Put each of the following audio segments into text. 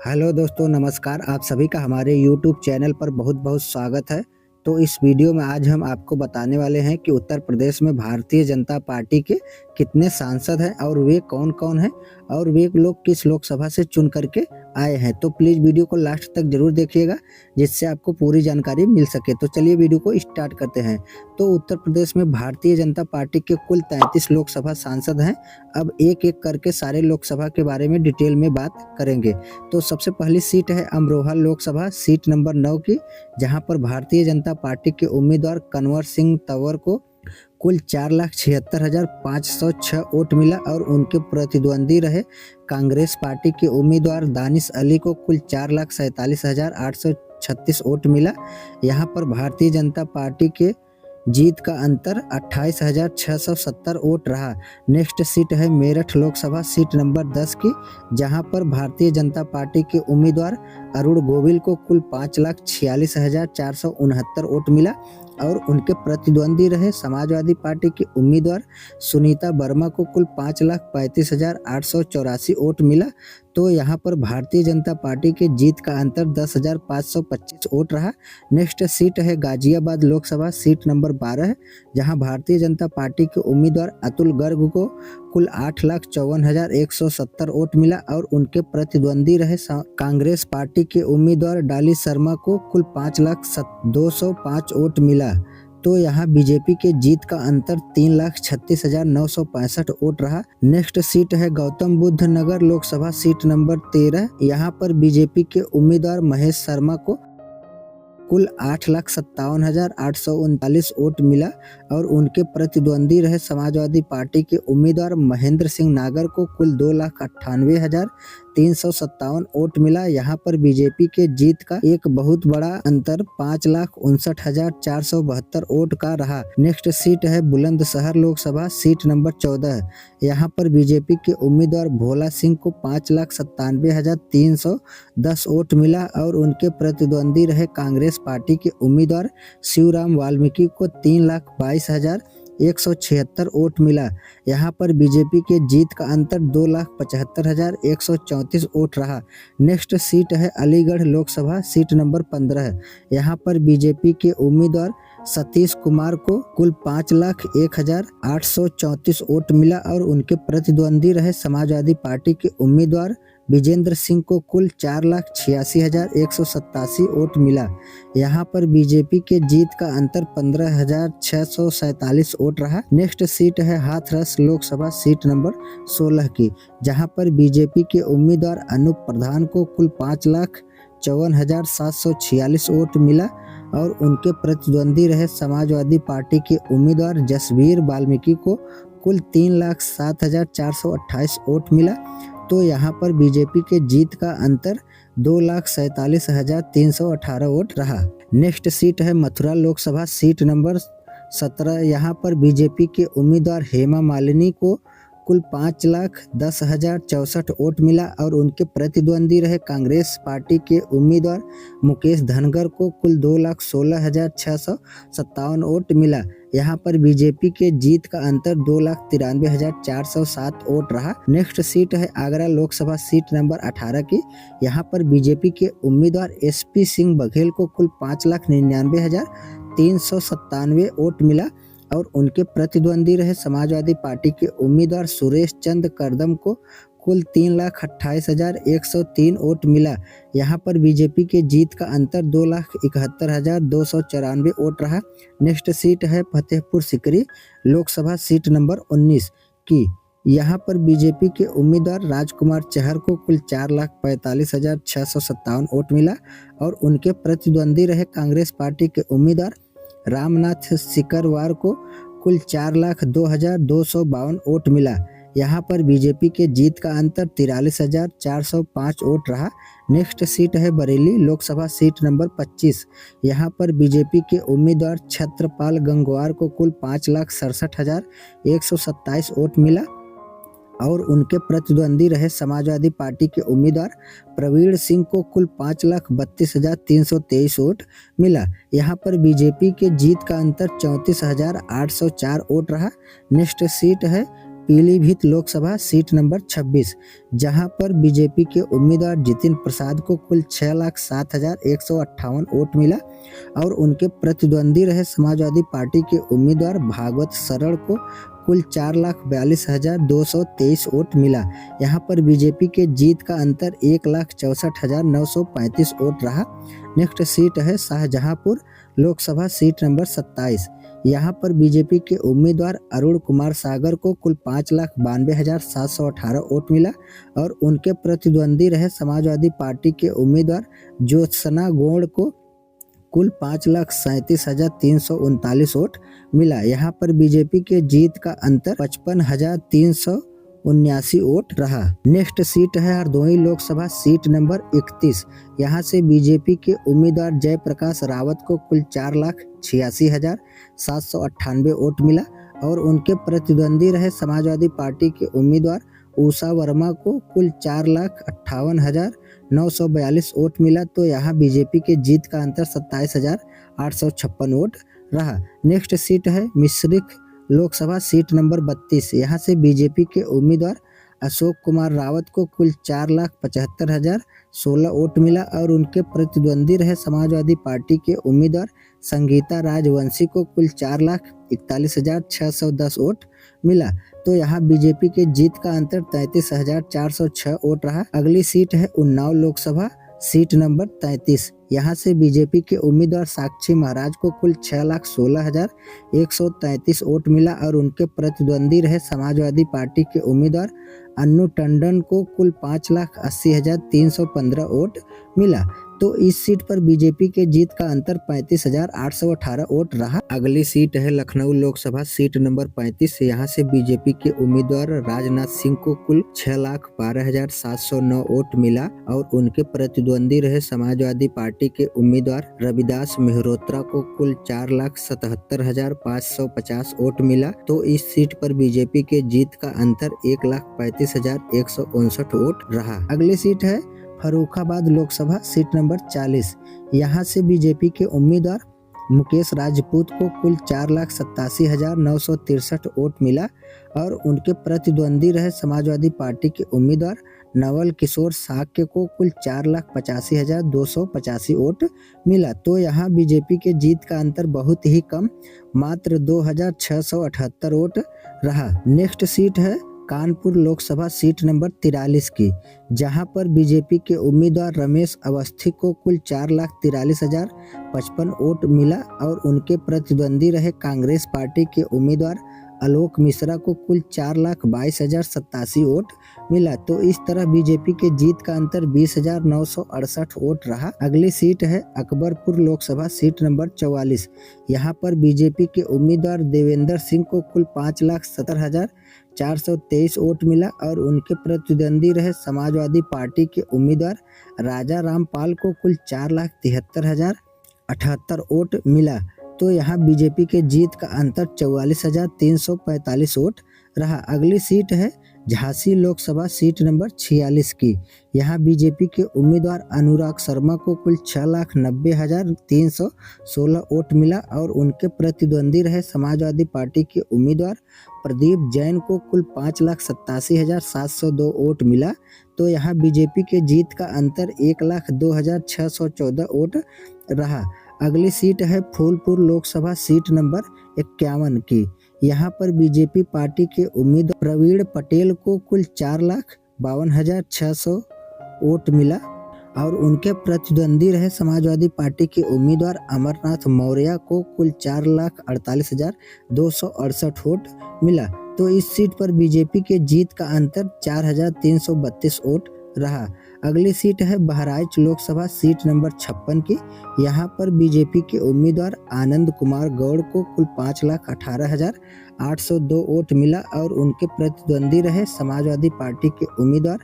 Hello दोस्तों, नमस्कार। आप सभी का हमारे यूट्यूब चैनल पर बहुत बहुत स्वागत है। तो इस वीडियो में आज हम आपको बताने वाले हैं कि उत्तर प्रदेश में भारतीय जनता पार्टी के कितने सांसद हैं और वे कौन कौन हैं और वे लोग किस लोकसभा से चुन करके आए हैं। तो प्लीज़ वीडियो को लास्ट तक जरूर देखिएगा जिससे आपको पूरी जानकारी मिल सके। तो चलिए वीडियो को स्टार्ट करते हैं। तो उत्तर प्रदेश में भारतीय जनता पार्टी के कुल 33 लोकसभा सांसद हैं। अब एक एक करके सारे लोकसभा के बारे में डिटेल में बात करेंगे। तो सबसे पहली सीट है अमरोहा लोकसभा सीट नंबर 9 की, जहां पर भारतीय जनता पार्टी के उम्मीदवार कन्वर सिंह तंवर को कुल 4,76,506 वोट मिला और उनके प्रतिद्वंदी रहे कांग्रेस पार्टी के उम्मीदवार दानिश अली को कुल 4,47,836 वोट मिला। यहाँ पर भारतीय जनता पार्टी के जीत का अंतर 28,670 वोट रहा। नेक्स्ट सीट है मेरठ लोकसभा सीट नंबर 10 की, जहां पर भारतीय जनता पार्टी के उम्मीदवार अरुण गोविल को कुल 5,46,469 वोट मिला और उनके प्रतिद्वंदी रहे समाजवादी पार्टी के उम्मीदवार सुनीता वर्मा को कुल 5,35,884 वोट मिला। तो यहाँ पर भारतीय जनता पार्टी के जीत का अंतर 10,525 वोट रहा। नेक्स्ट सीट है गाजियाबाद लोकसभा सीट नंबर 12, जहां भारतीय जनता पार्टी के उम्मीदवार अतुल गर्ग को कुल 8,54,170 वोट मिला और उनके प्रतिद्वंदी रहे कांग्रेस पार्टी के उम्मीदवार डाली शर्मा को कुल 5,205 वोट मिला। तो यहाँ बीजेपी के जीत का अंतर 3,36,965 वोट रहा। नेक्स्ट सीट है गौतम बुद्ध नगर लोकसभा सीट नंबर 13, यहाँ पर बीजेपी के उम्मीदवार महेश शर्मा को कुल 8,57,839 वोट मिला और उनके प्रतिद्वंदी रहे समाजवादी पार्टी के उम्मीदवार महेंद्र सिंह नागर को कुल 2,98,357 वोट मिला। यहाँ पर बीजेपी के जीत का एक बहुत बड़ा अंतर 5,59,472 वोट का रहा। नेक्स्ट सीट है बुलंदशहर लोकसभा सीट नंबर 14, यहाँ पर बीजेपी के उम्मीदवार भोला सिंह को 5,97,310 वोट मिला और उनके प्रतिद्वंदी रहे कांग्रेस पार्टी के उम्मीदवार शिवराम वाल्मीकि को 3,22,176 वोट मिला। यहाँ पर बीजेपी के जीत का अंतर 2,75,134 वोट रहा। नेक्स्ट सीट है अलीगढ़ लोकसभा सीट नंबर 15, यहाँ पर बीजेपी के उम्मीदवार सतीश कुमार को कुल 5,01,834 वोट मिला और उनके प्रतिद्वंदी रहे समाजवादी पार्टी के उम्मीदवार विजेंद्र सिंह को कुल 4,86,187 वोट मिला। यहाँ पर बीजेपी के जीत का अंतर 15,647 वोट रहा। नेक्स्ट सीट है हाथरस लोकसभा सीट नंबर 16 की, जहाँ पर बीजेपी के उम्मीदवार अनूप प्रधान को कुल 5,54,746 वोट मिला और उनके प्रतिद्वंदी रहे समाजवादी पार्टी के उम्मीदवार जसवीर वाल्मीकि को कुल 3,07,428 वोट मिला। तो यहाँ पर बीजेपी के जीत का अंतर 2,47,318 वोट रहा। नेक्स्ट सीट है मथुरा लोकसभा सीट नंबर 17, यहाँ पर बीजेपी के उम्मीदवार हेमा मालिनी को कुल 5,10,064 वोट मिला और उनके प्रतिद्वंदी रहे कांग्रेस पार्टी के उम्मीदवार मुकेश धनगर को कुल 2,16,657 वोट मिला। यहाँ पर बीजेपी के जीत का अंतर 2,93,407 वोट रहा। नेक्स्ट सीट है आगरा लोकसभा सीट नंबर 18 की, यहाँ पर बीजेपी के उम्मीदवार SP सिंह बघेल को कुल 5,99,397 वोट मिला और उनके प्रतिद्वंदी रहे समाजवादी पार्टी के उम्मीदवार सुरेश चंद्र करदम को कुल 3,28,103 वोट मिला। यहाँ पर बीजेपी के जीत का अंतर 2,71,294 वोट रहा। नेक्स्ट सीट है फतेहपुर सीकरी लोकसभा सीट नंबर 19 की, यहाँ पर बीजेपी के उम्मीदवार राजकुमार चहर को कुल 4,45,657 वोट मिला और उनके प्रतिद्वंदी रहे कांग्रेस पार्टी के उम्मीदवार रामनाथ सिकरवार को कुल 4,02,252 वोट मिला। यहाँ पर बीजेपी के जीत का अंतर 43,405 वोट रहा। नेक्स्ट सीट है बरेली लोकसभा सीट नंबर 25, यहाँ पर बीजेपी के उम्मीदवार छत्रपाल गंगवार को कुल 5,67,127 वोट मिला और उनके प्रतिद्वंदी रहे समाजवादी पार्टी के उम्मीदवार प्रवीण सिंह को कुल 5,32,323 वोट मिला। यहाँ पर बीजेपी के जीत का अंतर 34,804 वोट रहा। नेक्स्ट सीट है पीलीभीत लोकसभा सीट नंबर 26, जहां पर बीजेपी के उम्मीदवार जितिन प्रसाद को कुल 6,07,158 वोट मिला और उनके प्रतिद्वंदी रहे समाजवादी पार्टी के उम्मीदवार भागवत सरड़ को कुल 4,42,223 वोट मिला। यहाँ पर बीजेपी के जीत का अंतर 1,64,935 वोट रहा। नेक्स्ट सीट है शाहजहांपुर लोकसभा सीट नंबर 27, यहाँ पर बीजेपी के उम्मीदवार अरुण कुमार सागर को कुल 5,92,718 वोट मिला और उनके प्रतिद्वंदी रहे समाजवादी पार्टी के उम्मीदवार ज्योत्सना गौड़ को कुल 5,37,339 वोट मिला। यहाँ पर बीजेपी के जीत का अंतर 55,379 वोट रहा। नेक्स्ट सीट है हरदोई लोकसभा सीट नंबर 31, यहाँ से बीजेपी के उम्मीदवार जयप्रकाश रावत को कुल 4,86,798 वोट मिला और उनके प्रतिद्वंदी रहे समाजवादी पार्टी के उम्मीदवार उषा वर्मा को कुल 4,58,942 वोट मिला। तो यहाँ बीजेपी के जीत का अंतर 27,856 वोट रहा। नेक्स्ट सीट है मिश्रिख लोकसभा सीट नंबर 32, यहाँ से बीजेपी के उम्मीदवार अशोक कुमार रावत को कुल 4,75,016 वोट मिला और उनके प्रतिद्वंदी रहे समाजवादी पार्टी के उम्मीदवार संगीता राजवंशी को कुल 4,41,610 वोट मिला। तो यहाँ बीजेपी के जीत का अंतर 33,406 वोट रहा। अगली सीट है उन्नाव लोकसभा सीट नंबर 33, यहाँ से बीजेपी के उम्मीदवार साक्षी महाराज को कुल 6,16,133 वोट मिला और उनके प्रतिद्वंदी रहे समाजवादी पार्टी के उम्मीदवार अन्नू टंडन को कुल 5,80,315 वोट मिला। तो इस सीट पर बीजेपी के जीत का अंतर 35,818 वोट रहा। अगली सीट है लखनऊ लोकसभा सीट नंबर 35, यहाँ से बीजेपी के उम्मीदवार राजनाथ सिंह को कुल 6,12,709 वोट मिला और उनके प्रतिद्वंदी रहे समाजवादी पार्टी के उम्मीदवार रविदास मेहरोत्रा को कुल 4,77,550 वोट मिला। तो इस सीट पर बीजेपी के जीत का अंतर 1,35,159 वोट रहा। अगली सीट है फर्रुखाबाद लोकसभा सीट नंबर 40, यहाँ से बीजेपी के उम्मीदवार मुकेश राजपूत को कुल 4,87,963 वोट मिला और उनके प्रतिद्वंदी रहे समाजवादी पार्टी के उम्मीदवार नवल किशोर साक्य को कुल 4,85,285 वोट मिला। तो यहाँ बीजेपी के जीत का अंतर बहुत ही कम, मात्र 2,678 वोट रहा। नेक्स्ट सीट है कानपुर लोकसभा सीट नंबर 43 की, जहां पर बीजेपी के उम्मीदवार रमेश अवस्थी को कुल 4,43,055 वोट मिला और उनके प्रतिद्वंदी रहे कांग्रेस पार्टी के उम्मीदवार आलोक मिश्रा को कुल 4,22,087 वोट मिला। तो इस तरह बीजेपी के जीत का अंतर 20,968 वोट रहा। अगली सीट है अकबरपुर लोकसभा सीट नंबर 44, यहाँ पर बीजेपी के उम्मीदवार देवेंद्र सिंह को कुल 5,70,423 वोट मिला और उनके प्रतिद्वंदी रहे समाजवादी पार्टी के उम्मीदवार राजा रामपाल को कुल 4,73,078 वोट मिला। तो यहाँ बीजेपी के जीत का अंतर 44,345 वोट रहा। अगली सीट है झांसी लोकसभा सीट नंबर 46 की, यहाँ बीजेपी के उम्मीदवार अनुराग शर्मा को कुल 6,90,316 वोट मिला और उनके प्रतिद्वंदी रहे समाजवादी पार्टी के उम्मीदवार प्रदीप जैन को कुल 5,87,702 वोट मिला। तो यहाँ बीजेपी के जीत का अंतर 1,02,614 वोट रहा। अगली सीट है फूलपुर लोकसभा सीट नंबर 51 की, यहाँ पर बीजेपी पार्टी के उम्मीदवार प्रवीण पटेल को कुल 4,52,600 वोट मिला और उनके प्रतिद्वंदी रहे समाजवादी पार्टी के उम्मीदवार अमरनाथ मौर्य को कुल 4,48,268 वोट मिला। तो इस सीट पर बीजेपी के जीत का अंतर 4,332 वोट रहा। अगली सीट है बहराइच लोकसभा सीट नंबर 56 की, यहाँ पर बीजेपी के उम्मीदवार आनंद कुमार गौड़ को कुल 5,18,802 वोट मिला और उनके प्रतिद्वंदी रहे समाजवादी पार्टी के उम्मीदवार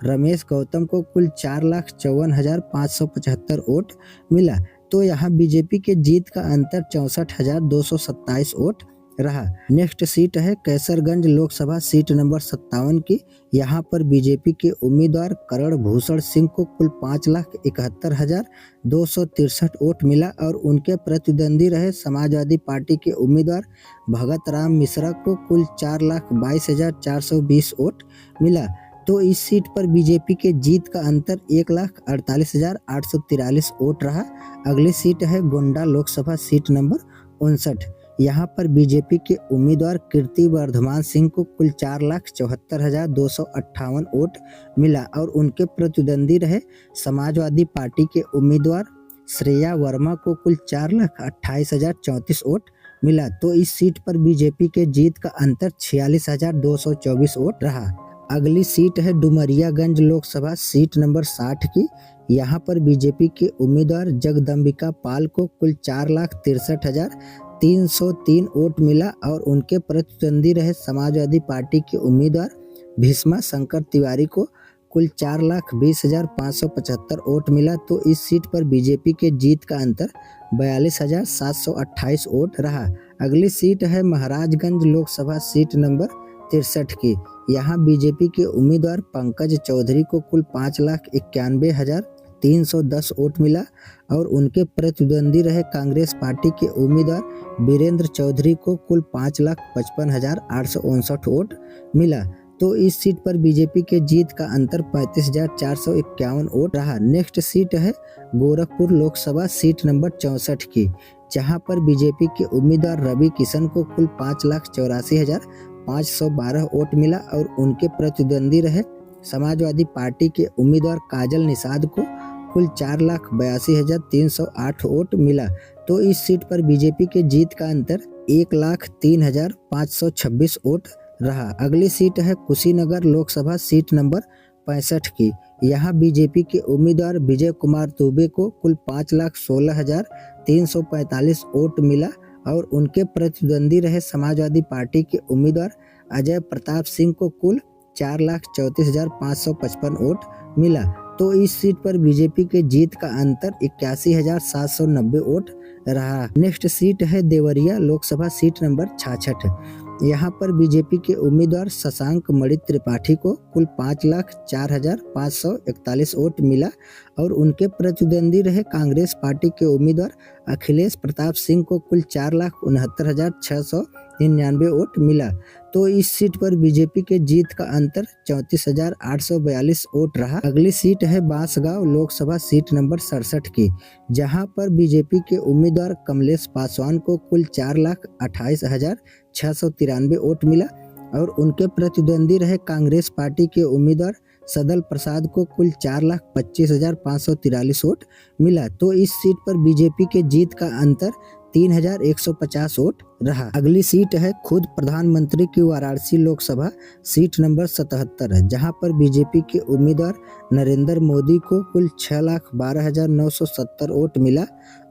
रमेश गौतम को कुल 4,54,575 वोट मिला। तो यहाँ बीजेपी के जीत का अंतर 64,227 वोट रहा। नेक्स्ट सीट है कैसरगंज लोकसभा सीट नंबर 57 की। यहाँ पर बीजेपी के उम्मीदवार करण भूषण सिंह को कुल 5,71,263 वोट मिला और उनके प्रतिद्वंदी रहे समाजवादी पार्टी के उम्मीदवार भगत राम मिश्रा को कुल 4,22,420 वोट मिला। तो इस सीट पर बीजेपी के जीत का अंतर 1,48,843 वोट रहा। अगली सीट है गोंडा लोकसभा सीट नंबर 59। यहाँ पर बीजेपी के उम्मीदवार कीर्ति वर्धमान सिंह को कुल 4,74,258 वोट मिला और उनके प्रतिद्वंदी रहे समाजवादी पार्टी के उम्मीदवार श्रेया वर्मा को कुल 4,28,034 वोट मिला। तो इस सीट पर बीजेपी के जीत का अंतर 46,224 वोट रहा। अगली सीट है डुमरियागंज लोकसभा सीट नंबर 60 की। यहाँ पर बीजेपी के उम्मीदवार जगदम्बिका पाल को कुल 4,63,303 वोट मिला और उनके प्रतिद्वंदी रहे समाजवादी पार्टी के उम्मीदवार भीष्मा शंकर तिवारी को कुल 4,20,575 वोट मिला। तो इस सीट पर बीजेपी के जीत का अंतर 42,728 वोट रहा। अगली सीट है महाराजगंज लोकसभा सीट नंबर 63 की। यहाँ बीजेपी के उम्मीदवार पंकज चौधरी को कुल 5,91,310 वोट मिला और उनके प्रतिद्वंदी रहे कांग्रेस पार्टी के उम्मीदवार वीरेंद्र चौधरी को कुल 5,55,859 वोट मिला। तो इस सीट पर बीजेपी के जीत का अंतर 35,451 वोट रहा। नेक्स्ट सीट है गोरखपुर लोकसभा सीट नंबर 64 की। जहां पर बीजेपी के उम्मीदवार रवि किशन को कुल 5,84,512 वोट मिला और उनके प्रतिद्वंदी रहे समाजवादी पार्टी के उम्मीदवार काजल निषाद को कुल 4,82,308 वोट मिला। तो इस सीट पर बीजेपी के जीत का अंतर 1,03,526 वोट रहा। अगली सीट है कुशीनगर लोकसभा सीट नंबर 65 की। यहाँ बीजेपी के उम्मीदवार विजय कुमार दुबे को कुल 5,16,345 वोट मिला और उनके प्रतिद्वंदी रहे समाजवादी पार्टी के उम्मीदवार अजय प्रताप सिंह को कुल 4,34,555 वोट मिला। तो इस सीट पर बीजेपी के जीत का अंतर 81,790 वोट रहा। नेक्स्ट सीट है देवरिया लोकसभा सीट नंबर 66। यहाँ पर बीजेपी के उम्मीदवार शशांक मणि त्रिपाठी को कुल 5,04,541 वोट मिला और उनके प्रतिद्वंदी रहे कांग्रेस पार्टी के उम्मीदवार अखिलेश प्रताप सिंह को कुल 4,69,699 वोट मिला। तो इस सीट पर बीजेपी के जीत का अंतर 34,842 वोट रहा। अगली सीट है बांसगांव लोकसभा सीट नंबर 67 की। जहां पर बीजेपी के उम्मीदवार कमलेश पासवान को कुल 4,28,693 वोट मिला और उनके प्रतिद्वंदी रहे कांग्रेस पार्टी के उम्मीदवार सदल प्रसाद को कुल 4,25,543 वोट मिला। तो इस सीट पर बीजेपी के जीत का अंतर 3,150 वोट रहा। अगली सीट है खुद प्रधानमंत्री की वाराणसी लोकसभा सीट नंबर 77 है। जहां पर बीजेपी के उम्मीदवार नरेंद्र मोदी को कुल 6,12,970 वोट मिला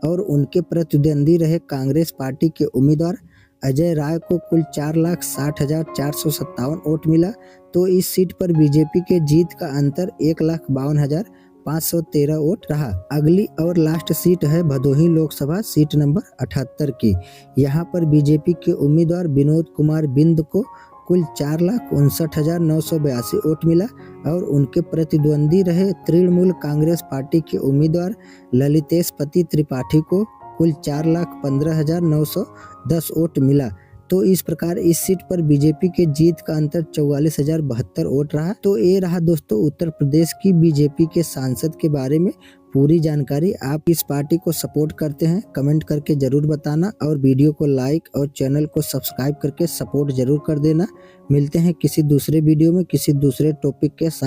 और उनके प्रतिद्वंदी रहे कांग्रेस पार्टी के उम्मीदवार अजय राय को कुल 4,60,457 वोट मिला। तो इस सीट पर बीजेपी के जीत का अंतर 1,52,513 वोट रहा। अगली और लास्ट सीट है भदोही लोकसभा सीट नंबर 78 की। यहाँ पर बीजेपी के उम्मीदवार विनोद कुमार बिंद को कुल 4,59,982 वोट मिला और उनके प्रतिद्वंदी रहे तृणमूल कांग्रेस पार्टी के उम्मीदवार ललितेश पति त्रिपाठी को कुल 4,15,910 वोट मिला। तो इस प्रकार इस सीट पर बीजेपी के जीत का अंतर 44,072 वोट रहा। तो ये रहा दोस्तों उत्तर प्रदेश की बीजेपी के सांसद के बारे में पूरी जानकारी। आप इस पार्टी को सपोर्ट करते हैं कमेंट करके जरूर बताना और वीडियो को लाइक और चैनल को सब्सक्राइब करके सपोर्ट जरूर कर देना। मिलते हैं किसी दूसरे वीडियो में किसी दूसरे टॉपिक के साथ।